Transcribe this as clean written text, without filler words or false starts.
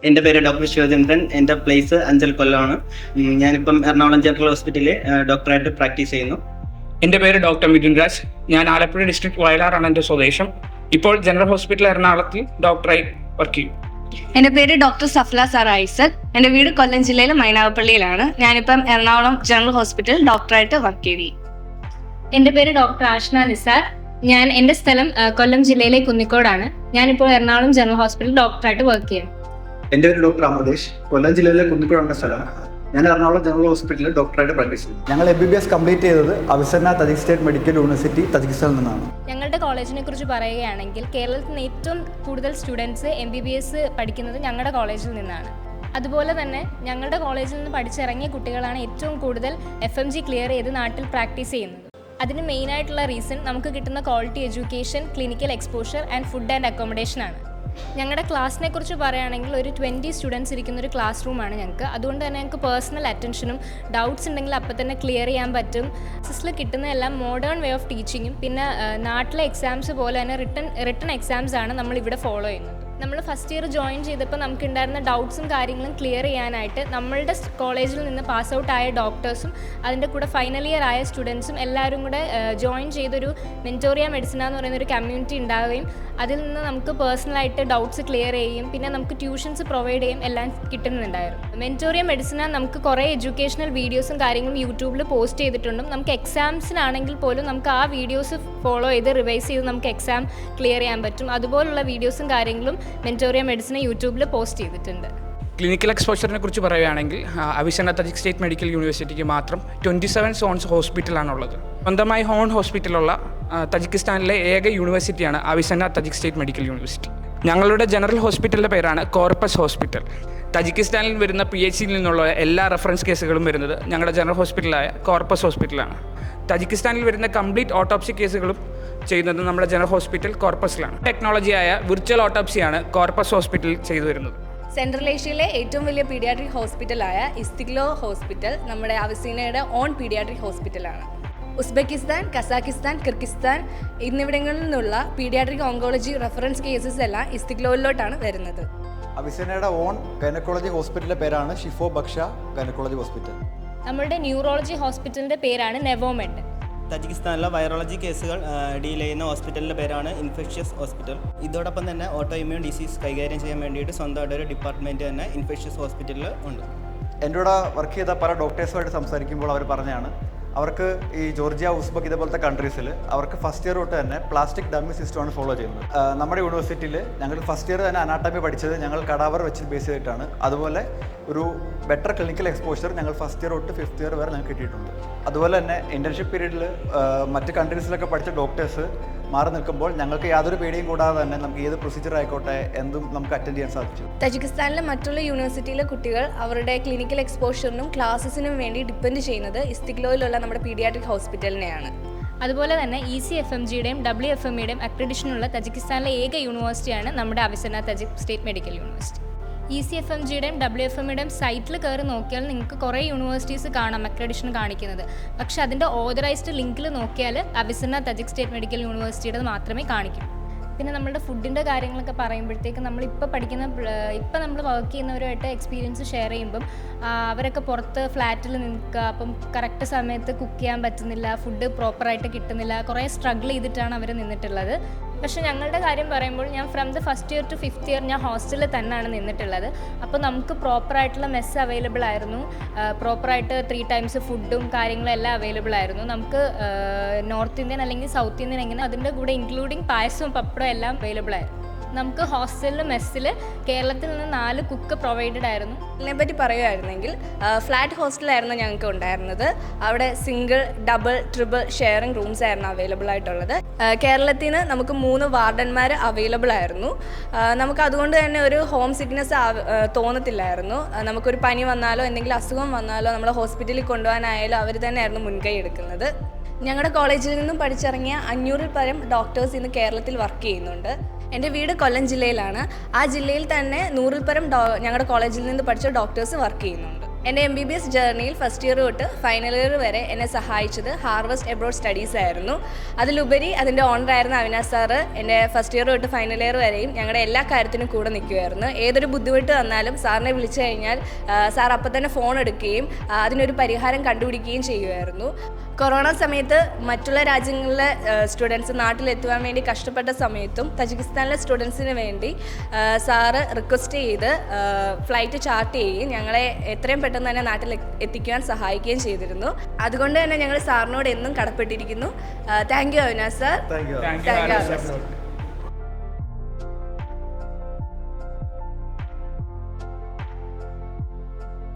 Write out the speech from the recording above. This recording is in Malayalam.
എൻ്റെ പേര് ഡോക്ടർ ശിവചന്ദ്രൻ. എൻ്റെ പ്ലേസ് അഞ്ചൽ കൊല്ലമാണ്. ഞാനിപ്പം എറണാകുളം ജനറൽ ഹോസ്പിറ്റലിൽ ഡോക്ടറായിട്ട് പ്രാക്ടീസ് ചെയ്യുന്നു. എൻ്റെ പേര് ഡോക്ടർ മിഥുൻ രാജ്. ഞാൻ ആലപ്പുഴ ഡിസ്ട്രിക്ട് വയലാറാണ് എൻ്റെ സ്വദേശം. ഇപ്പോൾ ജനറൽ ഹോസ്പിറ്റൽ എറണാകുളത്തിൽ ഡോക്ടറായി വർക്ക് ചെയ്യും. എൻ്റെ പേര് ഡോക്ടർ സഫ്ല സാർ ഐസക്. എൻ്റെ വീട് കൊല്ലം ജില്ലയിലെ മൈനാവപ്പള്ളിയിലാണ്. ഞാനിപ്പം എറണാകുളം ജനറൽ ഹോസ്പിറ്റലിൽ ഡോക്ടറായിട്ട് വർക്ക് ചെയ്യും. എൻ്റെ പേര് ഡോക്ടർ ആഷ്ന നിസാർ. എൻ്റെ സ്ഥലം കൊല്ലം ജില്ലയിലെ കുന്നിക്കോടാണ്. ഞാനിപ്പോൾ എറണാകുളം ജനറൽ ഹോസ്പിറ്റലിൽ ഡോക്ടറായിട്ട് വർക്ക് ചെയ്യും. എൻ്റെ പേര് ഡോക്ടർ അമൃതേഷ്. കൊല്ലം ജില്ലയിലെ കുന്നിക്കോടാണ് സ്ഥലം. ഞാൻ എറണാകുളം ജനറൽ ഹോസ്പിറ്റലിൽ ഡോക്ടറായിട്ട് പ്രാക്ടീസ് ചെയ്യുന്നു. ഞങ്ങൾ MBBS കംപ്ലീറ്റ് ചെയ്തത് Avicenna Tajik state medical university തജിക്കിസ്ഥാനിൽ നിന്നാണ്. ഞങ്ങളുടെ കോളേജിനെ കുറിച്ച് പറയുകയാണെങ്കിൽ കേരളത്തിൽ നിന്ന് ഏറ്റവും കൂടുതൽ സ്റ്റുഡൻസ് MBBS പഠിക്കുന്നത് ഞങ്ങളുടെ കോളേജിൽ നിന്നാണ്. അതുപോലെ തന്നെ ഞങ്ങളുടെ കോളേജിൽ നിന്ന് പഠിച്ചിറങ്ങിയ കുട്ടികളാണ് ഏറ്റവും കൂടുതൽ FMG ക്ലിയർ ചെയ്ത് നാട്ടിൽ പ്രാക്ടീസ് ചെയ്യുന്നത്. അതിന് മെയിനായിട്ടുള്ള റീസൺ നമുക്ക് കിട്ടുന്ന quality education, clinical exposure and food and accommodation ആണ്. ഞങ്ങളുടെ ക്ലാസ്സിനെ കുറിച്ച് പറയുകയാണെങ്കിൽ ഒരു 20 സ്റ്റുഡൻസ് ഇരിക്കുന്ന ഒരു ക്ലാസ് റൂമാണ് ഞങ്ങൾക്ക്. അതുകൊണ്ട് തന്നെ ഞങ്ങൾക്ക് പേഴ്സണൽ അറ്റൻഷനും ഡൗട്ട്സ് ഉണ്ടെങ്കിൽ അപ്പം തന്നെ ക്ലിയർ ചെയ്യാൻ പറ്റും. സിസിൽ കിട്ടുന്ന എല്ലാം മോഡേൺ വേ ഓഫ് ടീച്ചിങ്ങും പിന്നെ നാട്ടിലെ എക്സാംസ് പോലെ തന്നെ റിട്ടൺ എക്സാംസ് ആണ് നമ്മളിവിടെ ഫോളോ ചെയ്യുന്നത്. നമ്മൾ ഫസ്റ്റ് ഇയർ ജോയിൻ ചെയ്തപ്പോൾ നമുക്കുണ്ടായിരുന്ന ഡൗട്ട്സും കാര്യങ്ങളും ക്ലിയർ ചെയ്യാനായിട്ട് നമ്മളുടെ കോളേജിൽ നിന്ന് പാസ് ഔട്ട് ആയ ഡോക്ടേഴ്സും അതിൻ്റെ കൂടെ ഫൈനൽ ഇയർ ആയ സ്റ്റുഡൻസും എല്ലാവരും കൂടെ ജോയിൻ ചെയ്തൊരു മെൻറ്റോറിയ മെഡിസിന എന്ന് പറയുന്ന ഒരു കമ്മ്യൂണിറ്റി ഉണ്ടാവുകയും അതിൽ നിന്ന് നമുക്ക് പേഴ്സണലായിട്ട് ഡൗട്ട്സ് ക്ലിയർ ചെയ്യുകയും പിന്നെ നമുക്ക് ട്യൂഷൻസ് പ്രൊവൈഡ് ചെയ്യും എല്ലാം കിട്ടുന്നുണ്ടായിരുന്നു. മെൻറ്റോറിയ മെഡിസിന നമുക്ക് കുറേ എഡ്യൂക്കേഷണൽ വീഡിയോസും കാര്യങ്ങളും യൂട്യൂബിൽ പോസ്റ്റ് ചെയ്തിട്ടുണ്ട്. നമുക്ക് എക്സാംസിനാണെങ്കിൽ പോലും നമുക്ക് ആ വീഡിയോസ് ഫോളോ ചെയ്ത് റിവൈസ് ചെയ്ത് നമുക്ക് എക്സാം ക്ലിയർ ചെയ്യാൻ പറ്റും. അതുപോലുള്ള വീഡിയോസും കാര്യങ്ങളും മെൻറ്റോറിയ മെഡിസിനെ യൂട്യൂബിൽ പോസ്റ്റ് ചെയ്തിട്ടുണ്ട്. ക്ലിനിക്കൽ എക്സ്പോഷറിനെ കുറിച്ച് പറയുകയാണെങ്കിൽ അവിസന്ന തജിക് സ്റ്റേറ്റ് മെഡിക്കൽ യൂണിവേഴ്സിറ്റിക്ക് മാത്രം 27 സോൺസ് ഹോസ്പിറ്റലാണുള്ളത്. സ്വന്തമായി ഹോൺ ഹോസ്പിറ്റലുള്ള തജിക്കിസ്ഥാനിലെ ഏക യൂണിവേഴ്സിറ്റിയാണ് Avicenna Tajik state medical university. ഞങ്ങളുടെ ജനറൽ ഹോസ്പിറ്റലിൻ്റെ പേരാണ് കോർപ്പസ് ഹോസ്പിറ്റൽ. തജിക്കിസ്ഥാനിൽ വരുന്ന PHCയിൽ നിന്നുള്ള എല്ലാ റെഫറൻസ് കേസുകളും വരുന്നത് ഞങ്ങളുടെ ജനറൽ ഹോസ്പിറ്റലായ കോർപ്പസ് ഹോസ്പിറ്റലാണ്. തജിക്കിസ്ഥാനിൽ വരുന്ന കംപ്ലീറ്റ് ഓട്ടോപ്സി കേസുകളും ചെയ്യുന്നത് നമ്മുടെ ജനറൽ ഹോസ്പിറ്റൽ കോർപ്പസിലാണ്. ടെക്നോളജിയായ വിർച്വൽ ഓട്ടോപ്സിയാണ് കോർപ്പസ് ഹോസ്പിറ്റലിൽ ചെയ്തു വരുന്നത്. സെൻട്രൽ ഏഷ്യയിലെ ഏറ്റവും വലിയ പീഡിയാട്രിക് ഹോസ്പിറ്റലായ ഇസ്തിഗ്ലോ ഹോസ്പിറ്റൽ നമ്മുടെ അവിസീനയുടെ ഓൺ പീഡിയാട്രിക് ഹോസ്പിറ്റലാണ്. ഉസ്ബെക്കിസ്ഥാൻ, കസാക്കിസ്ഥാൻ, കിർഗിസ്ഥാൻ എന്നിവിടങ്ങളിൽ നിന്നുള്ള പീഡിയാട്രിക് ഓങ്കോളജി റെഫറൻസ് കേസസ് എല്ലാം ഇസ്തിഗ്ലോയിലോട്ടാണ് വരുന്നത്. അവിസന്നയുടെ ഓൺ ഗൈനക്കോളജി ഹോസ്പിറ്റലിന്റെ പേരാണ് ഷിഫോ ബക്ഷ ഗൈനക്കോളജി ഹോസ്പിറ്റൽ. നമ്മളുടെ ന്യൂറോളജി ഹോസ്പിറ്റലിൻ്റെ പേരാണ് നെവോമെഡ്. തജിക്കിസ്ഥാനിലെ വൈറോളജി കേസുകൾ ഡീൽ ചെയ്യുന്ന ഹോസ്പിറ്റലിൻ്റെ പേരാണ് ഇൻഫെക്ഷ്യസ് ഹോസ്പിറ്റൽ. ഇതോടൊപ്പം തന്നെ ഓട്ടോ ഇമ്മ്യൂൺ ഡിസീസ് കൈകാര്യം ചെയ്യാൻ വേണ്ടിയിട്ട് സ്വന്തമായിട്ട് ഒരു ഡിപ്പാർട്ട്മെൻറ്റ് തന്നെ ഇൻഫെക്ഷ്യസ് ഹോസ്പിറ്റലിൽ ഉണ്ട്. എൻ്റെ കൂടെ വർക്ക് ചെയ്ത പല ഡോക്ടേഴ്സുമായിട്ട് സംസാരിക്കുമ്പോൾ അവർ പറഞ്ഞാണ് അവർക്ക് ഈ ജോർജിയ, ഉസ്ബെക്ക് ഇതേപോലത്തെ കൺട്രീസിൽ അവർക്ക് ഫസ്റ്റ് ഇയർ തൊട്ട് തന്നെ പ്ലാസ്റ്റിക് ഡമ്മി സിസ്റ്റമാണ് ഫോളോ ചെയ്യുന്നത്. നമ്മുടെ യൂണിവേഴ്സിറ്റിയിൽ ഞങ്ങൾ ഫസ്റ്റ് ഇയർ തന്നെ അനാട്ടമി പഠിച്ചത് ഞങ്ങൾ കടാവർ വെച്ച് ബേസ് ചെയ്തിട്ടാണ്. അതുപോലെ ഒരു ബെറ്റർ ക്ലിനിക്കൽ എക്സ്പോഷർ ഞങ്ങൾ ഫസ്റ്റ് ഇയർ തൊട്ട് 5th ഇയർ വരെ ഞങ്ങൾക്ക് കിട്ടിയിട്ടുണ്ട്. അതുപോലെ തന്നെ ഇൻറ്റേൺഷിപ്പ് പീരീഡിൽ മറ്റ് കൺട്രീസിലൊക്കെ പഠിച്ച ഡോക്ടേഴ്സ് മാറി നിൽക്കുമ്പോൾ ഞങ്ങൾക്ക് യാതൊരു പേടിയും കൂടാതെ തന്നെ നമുക്ക് ഏത് പ്രൊസീജിയർ ആയിക്കോട്ടെ എന്തും നമുക്ക് അറ്റൻഡ് ചെയ്യാൻ സാധിച്ചു. തജിക്കിസ്ഥാനിലെ മറ്റുള്ള യൂണിവേഴ്സിറ്റിയിലെ കുട്ടികൾ അവരുടെ ക്ലിനിക്കൽ എക്സ്പോഷറിനും ക്ലാസ്സസിനും വേണ്ടി ഡിപ്പെൻഡ് ചെയ്യുന്നത് ഇസ്തിഗ്ലോയിലുള്ള നമ്മുടെ പീഡിയാട്രിക് ഹോസ്പിറ്റലിനെയാണ്. അതുപോലെ തന്നെ ECFMGയുടെയും WFMEയുടെയും അക്രഡിഷനുള്ള തജിക്കിസ്ഥാനിലെ ഏക യൂണിവേഴ്സിറ്റിയാണ് നമ്മുടെ Avicenna Tajik state medical university. ECFMGയുടെയും WFMEയുടെയും സൈറ്റിൽ കയറി നോക്കിയാൽ നിങ്ങൾക്ക് കുറേ യൂണിവേഴ്സിറ്റീസ് കാണാം അക്രഡിഷൻ കാണിക്കുന്നത്. പക്ഷേ അതിൻ്റെ ഓതറൈസ്ഡ് ലിങ്കിൽ നോക്കിയാൽ അവിസന്ന തജിക് സ്റ്റേറ്റ് മെഡിക്കൽ യൂണിവേഴ്സിറ്റിയുടെ മാത്രമേ കാണിക്കൂ. പിന്നെ നമ്മളുടെ ഫുഡിൻ്റെ കാര്യങ്ങളൊക്കെ പറയുമ്പോഴത്തേക്ക് നമ്മളിപ്പോൾ നമ്മൾ വർക്ക് ചെയ്യുന്നവരുമായിട്ട് എക്സ്പീരിയൻസ് ഷെയർ ചെയ്യുമ്പം അവരൊക്കെ പുറത്ത് ഫ്ലാറ്റിൽ നിൽക്കുക, അപ്പം കറക്റ്റ് സമയത്ത് കുക്ക് ചെയ്യാൻ പറ്റുന്നില്ല, ഫുഡ് പ്രോപ്പറായിട്ട് കിട്ടുന്നില്ല, കുറേ സ്ട്രഗിൾ ചെയ്തിട്ടാണ് അവർ നിന്നിട്ടുള്ളത്. പക്ഷേ ഞങ്ങളുടെ കാര്യം പറയുമ്പോൾ ഞാൻ from the first year to 5th year ഞാൻ ഹോസ്റ്റലിൽ തന്നെയാണ് നിന്നിട്ടുള്ളത്. അപ്പോൾ നമുക്ക് പ്രോപ്പറായിട്ടുള്ള മെസ്സ് അവൈലബിൾ ആയിരുന്നു, പ്രോപ്പറായിട്ട് 3 times ഫുഡും കാര്യങ്ങളും എല്ലാം അവൈലബിൾ ആയിരുന്നു. നമുക്ക് നോർത്ത് ഇന്ത്യൻ അല്ലെങ്കിൽ സൗത്ത് ഇന്ത്യൻ എങ്ങനെ അതിൻ്റെ കൂടെ ഇൻക്ലൂഡിങ് പായസവും പപ്പടവും എല്ലാം അവൈലബിൾ ആയിരുന്നു. നമുക്ക് ഹോസ്റ്റലിൽ മെസ്സിൽ കേരളത്തിൽ നിന്ന് 4 കുക്ക് പ്രൊവൈഡഡ് ആയിരുന്നു. ഇതിനെപ്പറ്റി പറയുകയായിരുന്നെങ്കിൽ ഫ്ലാറ്റ് ഹോസ്റ്റലായിരുന്നു ഞങ്ങൾക്ക് ഉണ്ടായിരുന്നത്. അവിടെ single, double, triple sharing rooms ആയിരുന്നു അവൈലബിൾ ആയിട്ടുള്ളത്. കേരളത്തിൽ നിന്ന് നമുക്ക് 3 വാർഡന്മാർ അവൈലബിൾ ആയിരുന്നു. നമുക്ക് അതുകൊണ്ട് തന്നെ ഒരു ഹോം സിക്നെസ് തോന്നത്തില്ലായിരുന്നു. നമുക്കൊരു പനി വന്നാലോ എന്തെങ്കിലും അസുഖം വന്നാലോ നമ്മൾ ഹോസ്പിറ്റലിൽ കൊണ്ടുപോകാനായാലും അവർ തന്നെയായിരുന്നു മുൻകൈ എടുക്കുന്നത്. ഞങ്ങളുടെ കോളേജിൽ നിന്നും പഠിച്ചിറങ്ങിയ 500-ൽ പരം ഡോക്ടേഴ്സ് ഇന്ന് കേരളത്തിൽ വർക്ക് ചെയ്യുന്നുണ്ട്. എൻ്റെ വീട് കൊല്ലം ജില്ലയിലാണ്. ആ ജില്ലയിൽ തന്നെ 100-ൽ പരം ഞങ്ങളുടെ കോളേജിൽ നിന്ന് പഠിച്ച ഡോക്ടേഴ്സ് വർക്ക് ചെയ്യുന്നുണ്ട്. എൻ്റെ MBBS ജേർണിയിൽ ഫസ്റ്റ് ഇയർ തൊട്ട് ഫൈനൽ ഇയർ വരെ എന്നെ സഹായിച്ചത് ഹാർവസ്റ്റ് എബ്രോഡ് സ്റ്റഡീസ് ആയിരുന്നു. അതിലുപരി അതിൻ്റെ ഓണറായിരുന്ന അവിനാശ് സാറ് എൻ്റെ ഫസ്റ്റ് ഇയർ തൊട്ട് ഫൈനൽ ഇയർ വരെയും ഞങ്ങളുടെ എല്ലാ കാര്യത്തിനും കൂടെ നിൽക്കുമായിരുന്നു. ഏതൊരു ബുദ്ധിമുട്ട് വന്നാലും സാറിനെ വിളിച്ചു കഴിഞ്ഞാൽ സാർ അപ്പം തന്നെ ഫോൺ എടുക്കുകയും അതിനൊരു പരിഹാരം കണ്ടുപിടിക്കുകയും ചെയ്യുമായിരുന്നു. കൊറോണ സമയത്ത് മറ്റുള്ള രാജ്യങ്ങളിലെ സ്റ്റുഡൻസ് നാട്ടിലെത്തുവാൻ വേണ്ടി കഷ്ടപ്പെട്ട സമയത്തും തജിക്കിസ്ഥാനിലെ സ്റ്റുഡൻസിന് വേണ്ടി സാറ് റിക്വസ്റ്റ് ചെയ്ത് ഫ്ലൈറ്റ് ചാർട്ട് ചെയ്യുകയും ഞങ്ങളെ എത്രയും പെട്ടെന്ന് തന്നെ നാട്ടിൽ എത്തിക്കുവാൻ സഹായിക്കുകയും ചെയ്തിരുന്നു. അതുകൊണ്ട് തന്നെ ഞങ്ങൾ സാറിനോട് എന്നും കടപ്പെട്ടിരിക്കുന്നു. Thank you Avinash sir. Thank you. Thank you.